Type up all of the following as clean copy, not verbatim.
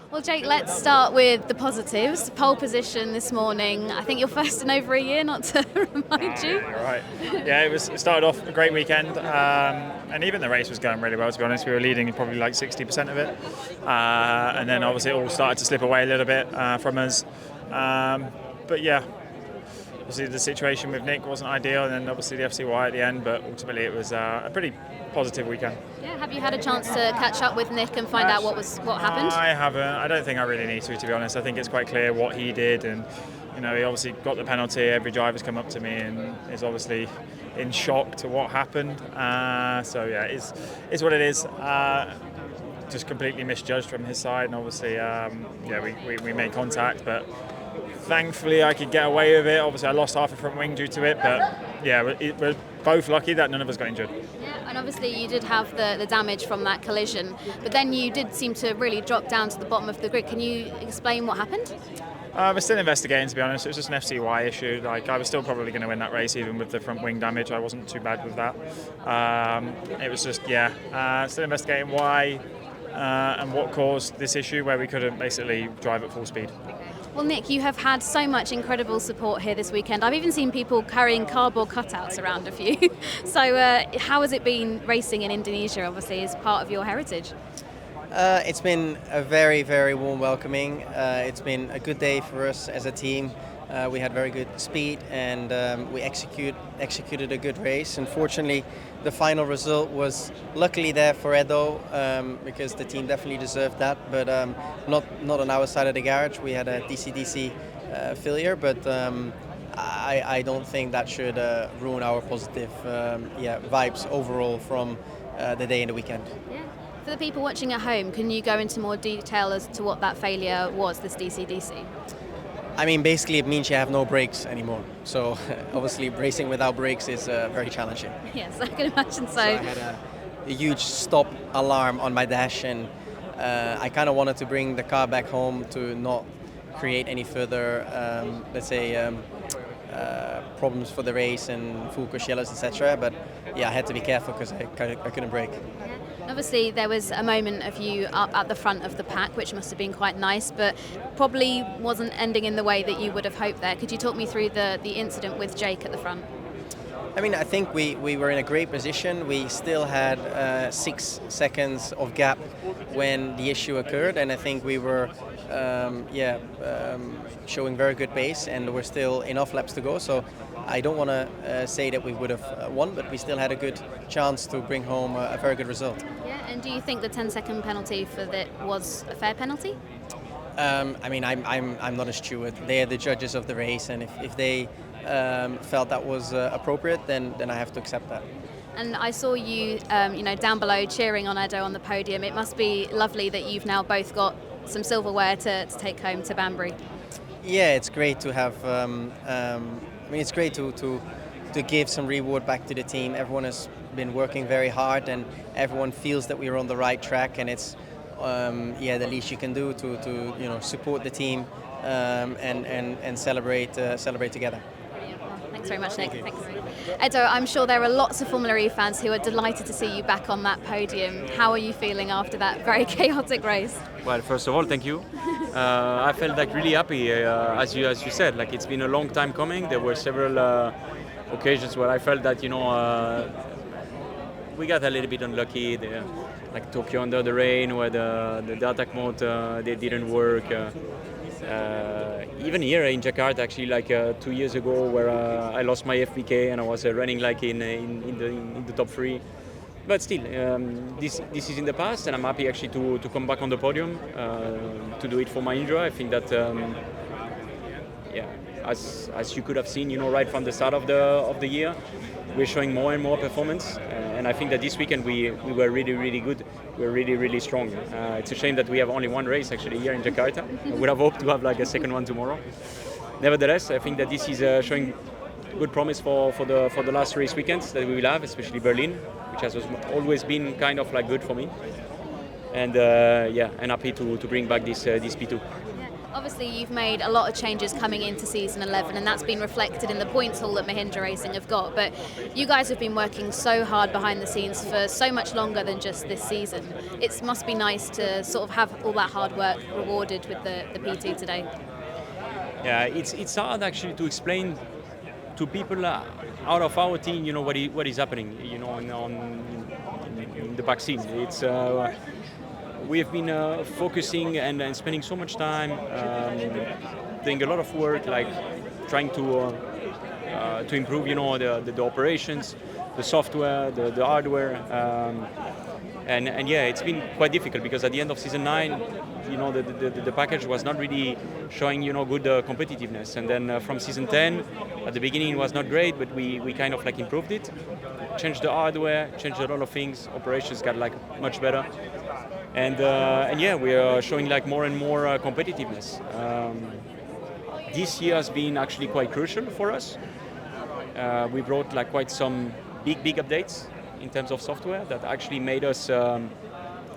Well, Jake, let's start with the positives. Pole position this morning. I think you're first in over a year, not to remind you. Yeah, right. Yeah, it started off a great weekend, and even the race was going really well. To be honest, we were leading probably like 60% of it, and then obviously it all started to slip away a little bit from us. But yeah, obviously the situation with Nick wasn't ideal, and then obviously the FCY at the end. But ultimately, it was a pretty positive weekend. Yeah, have you had a chance to catch up with Nick and find out what happened? I haven't. I don't think I really need to be honest. I think it's quite clear what he did, and he obviously got the penalty. Every driver's come up to me and is obviously in shock to what happened. So yeah, it's what it is. Just completely misjudged from his side, and obviously, we made contact, but thankfully I could get away with it. Obviously, I lost half a front wing due to it, but yeah, we're both lucky that none of us got injured. Yeah, and obviously you did have the damage from that collision, but then you did seem to really drop down to the bottom of the grid. Can you explain what happened? We're still investigating, to be honest. It was just an FCY issue. Like, I was still probably going to win that race, even with the front wing damage. I wasn't too bad with that. It was just, still investigating why and what caused this issue where we couldn't basically drive at full speed. Well, Nick, you have had so much incredible support here this weekend. I've even seen people carrying cardboard cutouts around of you. So how has it been racing in Indonesia, obviously, as part of your heritage? It's been a very, very warm welcoming. It's been a good day for us as a team. We had very good speed and we executed a good race. Unfortunately, the final result was luckily there for Edo because the team definitely deserved that, but not on our side of the garage. We had a DC-DC failure, but I don't think that should ruin our positive vibes overall from the day and the weekend. Yeah. For the people watching at home, can you go into more detail as to what that failure was, this DC-DC? I mean, basically it means you have no brakes anymore. So obviously racing without brakes is very challenging. Yes, I can imagine so. So I had a huge stop alarm on my dash, and I kind of wanted to bring the car back home to not create any further, problems for the race and full yellows, etc. But yeah, I had to be careful because I couldn't brake. Yeah. Obviously, there was a moment of you up at the front of the pack, which must have been quite nice, but probably wasn't ending in the way that you would have hoped there. Could you talk me through the incident with Jake at the front? I mean, I think we were in a great position. We still had 6 seconds of gap when the issue occurred, and I think we were showing very good pace, and there were still enough laps to go. So I don't want to say that we would have won, but we still had a good chance to bring home a very good result. Yeah, and do you think the 10-second penalty for that was a fair penalty? I mean, I'm not a steward. They are the judges of the race, and if they felt that was appropriate, then I have to accept that. And I saw you, down below cheering on Edo on the podium. It must be lovely that you've now both got some silverware to take home to Banbury. Yeah, it's great to have. It's great to give some reward back to the team. Everyone has been working very hard, and everyone feels that we're on the right track. And it's the least you can do to support the team and celebrate together. Thanks very much, Nick. Thanks. Edo, I'm sure there are lots of Formula E fans who are delighted to see you back on that podium. How are you feeling after that very chaotic race? Well, first of all, thank you. I felt really happy, as you said. Like, it's been a long time coming. There were several occasions where I felt that we got a little bit unlucky. Like Tokyo under the rain, where the attack mode they didn't work. Even here in Jakarta, actually, 2 years ago, where I lost my FPK and I was running in the top 3. But still, this is in the past, and I'm happy actually to come back on the podium to do it for my injury. I think that as you could have seen, right from the start of the year, we're showing more and more performance, and I think that this weekend we were really, really good. We're really, really strong. It's a shame that we have only one race actually here in Jakarta. I would have hoped to have a second one tomorrow. Nevertheless, I think that this is showing good promise for the last race weekends that we will have, especially Berlin, which has always been kind of good for me. And I'm happy to bring back this P2. Obviously, you've made a lot of changes coming into season 11, and that's been reflected in the points haul that Mahindra Racing have got. But you guys have been working so hard behind the scenes for so much longer than just this season. It must be nice to sort of have all that hard work rewarded with the P2 today. Yeah, it's hard actually to explain to people out of our team, what is happening, in the back scene. It's we have been focusing and spending so much time doing a lot of work, like trying to improve, the operations, the software, the hardware, and yeah, it's been quite difficult because at the end of season 9, the package was not really showing, good competitiveness. And then from season 10, at the beginning it was not great, but we kind of like improved it, changed the hardware, changed a lot of things. Operations got like much better. And yeah, we are showing like more and more competitiveness. This year has been actually quite crucial for us. We brought like quite some big updates in terms of software that actually made us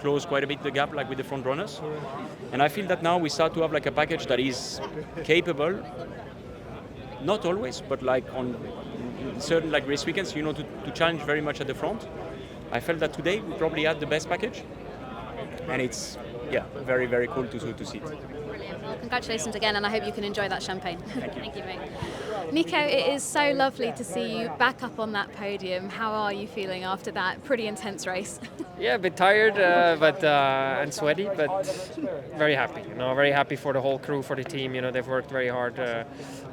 close quite a bit the gap like with the front runners. And I feel that now we start to have like a package that is capable, not always, but like on certain like race weekends, to challenge very much at the front. I felt that today we probably had the best package. And it's, very, very cool to see it. Brilliant. Well, congratulations again, and I hope you can enjoy that champagne. Thank you. Thank you, mate. Nico, it is so lovely to see you back up on that podium. How are you feeling after that pretty intense race? Yeah, a bit tired, but and sweaty, but very happy. Very happy for the whole crew, for the team. They've worked very hard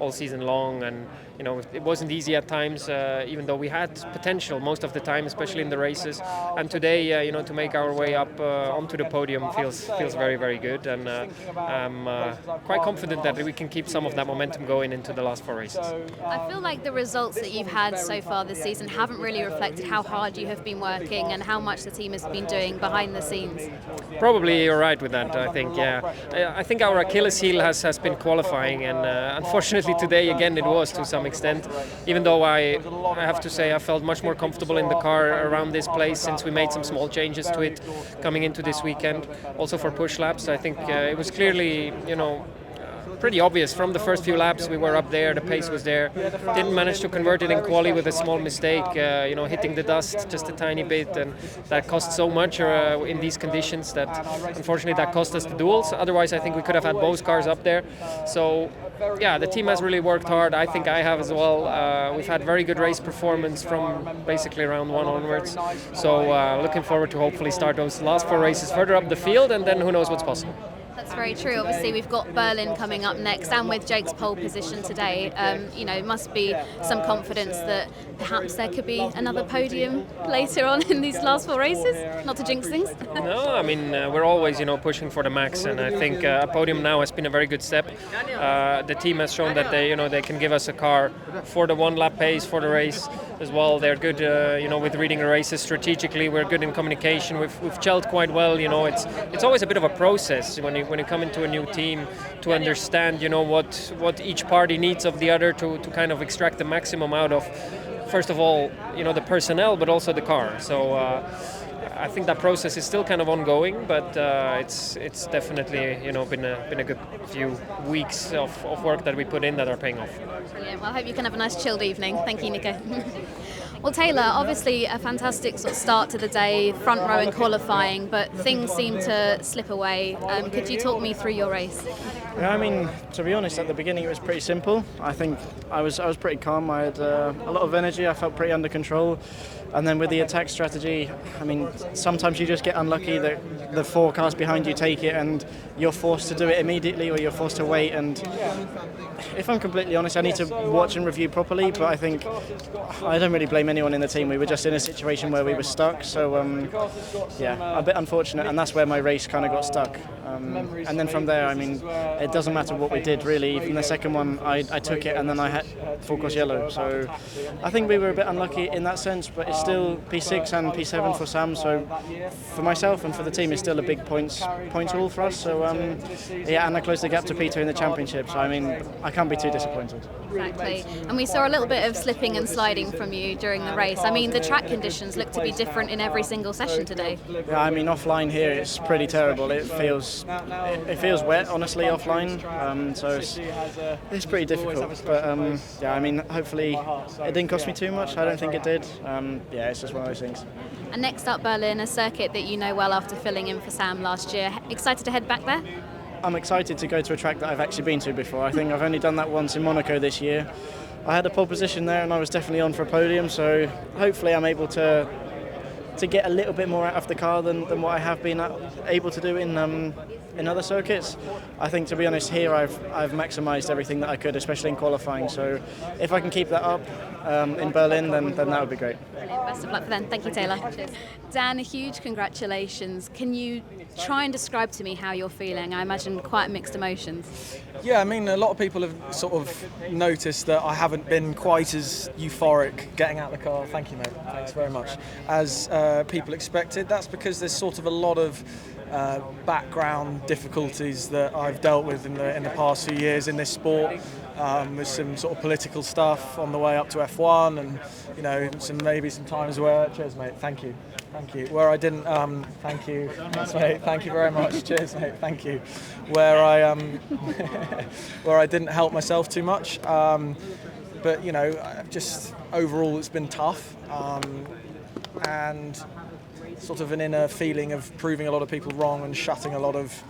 all season long, and it wasn't easy at times. Even though we had potential most of the time, especially in the races. And today, to make our way up onto the podium feels very, very good, and I'm quite confident that we can keep some of that momentum going into the last 4 races. I feel like the results that you've had so far this season haven't really reflected how hard you have been working and how much the team has been doing behind the scenes. Probably you're right with that, I think, yeah. I think our Achilles heel has been qualifying, and unfortunately today again it was to some extent, even though I have to say I felt much more comfortable in the car around this place since we made some small changes to it coming into this weekend. Also for push laps, I think it was clearly, pretty obvious from the first few laps. We were up there, the pace was there. Didn't manage to convert it in quali with a small mistake, hitting the dust just a tiny bit, and that cost so much in these conditions that unfortunately that cost us the duels. Otherwise I think we could have had both cars up there. So yeah, the team has really worked hard. I think I have as well. We've had very good race performance from basically round 1 onwards. So looking forward to hopefully start those last 4 races further up the field, and then who knows what's possible. That's very true. Obviously, we've got Berlin coming up next, and with Jake's pole position today, must be some confidence that perhaps there could be another podium later on in these last 4 races. Not to jinx things. No, I mean we're always pushing for the max, and I think a podium now has been a very good step. The team has shown that they can give us a car for the 1 lap pace for the race as well. They're good, with reading the races strategically. We're good in communication. We've gelled quite well. It's always a bit of a process when you come into a new team to understand, what each party needs of the other to kind of extract the maximum out of, first of all, the personnel, but also the car. So I think that process is still kind of ongoing, but it's definitely been a good few weeks of work that we put in that are paying off. Brilliant. Well, I hope you can have a nice chilled evening. Thank you, Nico. Well, Taylor, obviously a fantastic sort of start to the day, front row in qualifying, but things seem to slip away. Could you talk me through your race? Yeah, I mean, to be honest, at the beginning it was pretty simple. I think I was pretty calm. I had a lot of energy. I felt pretty under control. And then with the attack strategy, I mean, sometimes you just get unlucky that the 4 cars behind you take it and you're forced to do it immediately, or you're forced to wait. And if I'm completely honest, I need to watch and review properly, but I think I don't really blame anyone in the team. We were just in a situation where we were stuck. So, yeah, a bit unfortunate, and that's where my race kind of got stuck. And then from there, I mean, it doesn't matter what we did, really. Even the second one, I took it, and then I had full course yellow. So I think we were a bit unlucky in that sense, but it's still P6 and P7 for Sam, so for myself and for the team, it's still a big points haul for us. So yeah, and I closed the gap to P2 in the championship. So I mean, I can't be too disappointed. Exactly. And we saw a little bit of slipping and sliding from you during the race. I mean, the track conditions look to be different in every single session today. Yeah, I mean, offline here it's pretty terrible. It feels wet, honestly, offline. So it's pretty difficult. But yeah, I mean, hopefully it didn't cost me too much. I don't think it did. Yeah, it's just one of those things. And next up, Berlin, a circuit that you know well after filling in for Sam last year. Excited to head back there? I'm excited to go to a track that I've actually been to before. I think I've only done that once in Monaco this year. I had a pole position there and I was definitely on for a podium, so hopefully I'm able to get a little bit more out of the car than what I have been able to do in other circuits. I think, to be honest, here I've maximised everything that I could, especially in qualifying. So if I can keep that up in Berlin, then that would be great. Brilliant. Best of luck for then. Thank you, Taylor. Cheers. Dan, a huge congratulations. Can you try and describe to me how you're feeling? I imagine quite mixed emotions. Yeah, I mean, a lot of people have sort of noticed that I haven't been quite as euphoric getting out of the car. Thank you, mate. Thanks very much. As people expected. That's because there's sort of a lot of background difficulties that I've dealt with in the past few years in this sport. With some sort of political stuff on the way up to F1, and you know, maybe some times where, cheers mate, thank you, where I didn't, thank you, yes, mate, thank you very much, cheers mate, thank you, where I where I didn't help myself too much, but you know, just overall it's been tough, and sort of an inner feeling of proving a lot of people wrong and shutting a lot of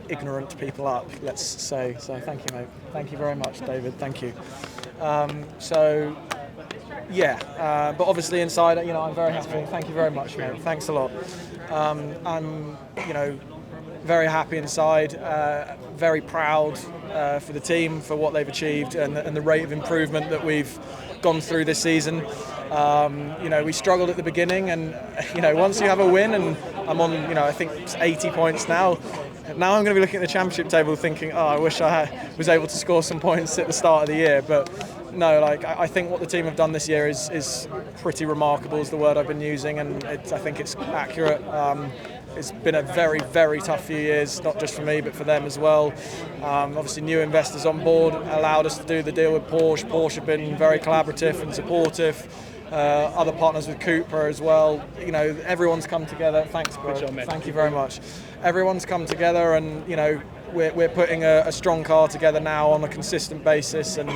ignorant people up, let's say. So thank you, mate. Thank you very much, David. Thank you. So yeah, but obviously inside, you know, I'm very happy. Thank you very much, mate. Thanks a lot. I'm, you know, very happy inside. Very proud for the team for what they've achieved and the rate of improvement that we've gone through this season. You know, we struggled at the beginning, and you know, once you have a win, and I'm on, you know, I think it's 80 points now. Now I'm going to be looking at the championship table thinking, oh, I wish I was able to score some points at the start of the year. But no, like I think what the team have done this year is pretty remarkable, is the word I've been using, and I think it's accurate. It's been a very, very tough few years, not just for me, but for them as well. Obviously, new investors on board allowed us to do the deal with Porsche. Porsche have been very collaborative and supportive. Other partners with Cooper as well. You know, everyone's come together. Thanks, bro. Good job, mate. Thank you very much. Everyone's come together, and you know, we're putting a strong car together now on a consistent basis, and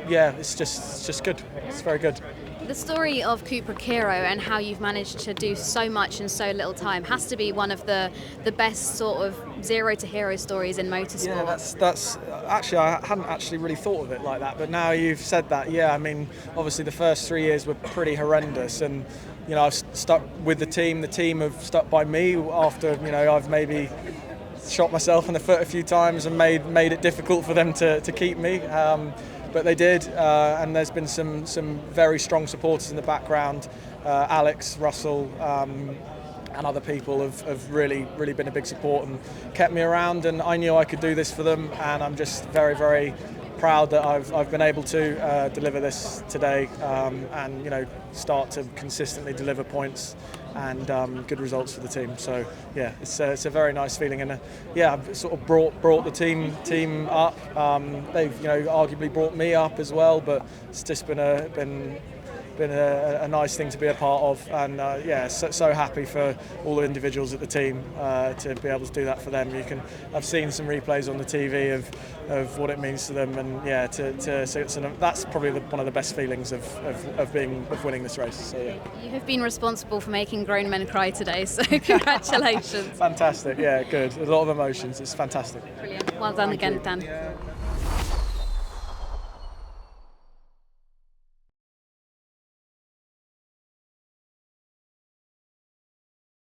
yeah, it's just good. It's very good. The story of Cupra Kiro and how you've managed to do so much in so little time has to be one of the best sort of zero to hero stories in motorsport. Yeah, that's actually, I hadn't actually really thought of it like that, but now you've said that, yeah, I mean, obviously the first 3 years were pretty horrendous, and you know, I've stuck with the team have stuck by me after, you know, I've maybe shot myself in the foot a few times and made it difficult for them to keep me. But they did, and there's been some very strong supporters in the background. Alex, Russell, and other people have really been a big support and kept me around, and I knew I could do this for them, and I'm just very, very proud that I've been able to deliver this today, and you know, start to consistently deliver points and good results for the team. So yeah, it's a very nice feeling, and yeah, I've sort of brought the team up. They've, you know, arguably brought me up as well, but it's just been a nice thing to be a part of, and yeah, so happy for all the individuals at the team to be able to do that for them. I've seen some replays on the TV of what it means to them, and yeah, so that's probably one of the best feelings of winning this race. So yeah. You have been responsible for making grown men cry today, so congratulations. Fantastic, yeah, good. A lot of emotions. It's fantastic. Brilliant. Well done again, Dan.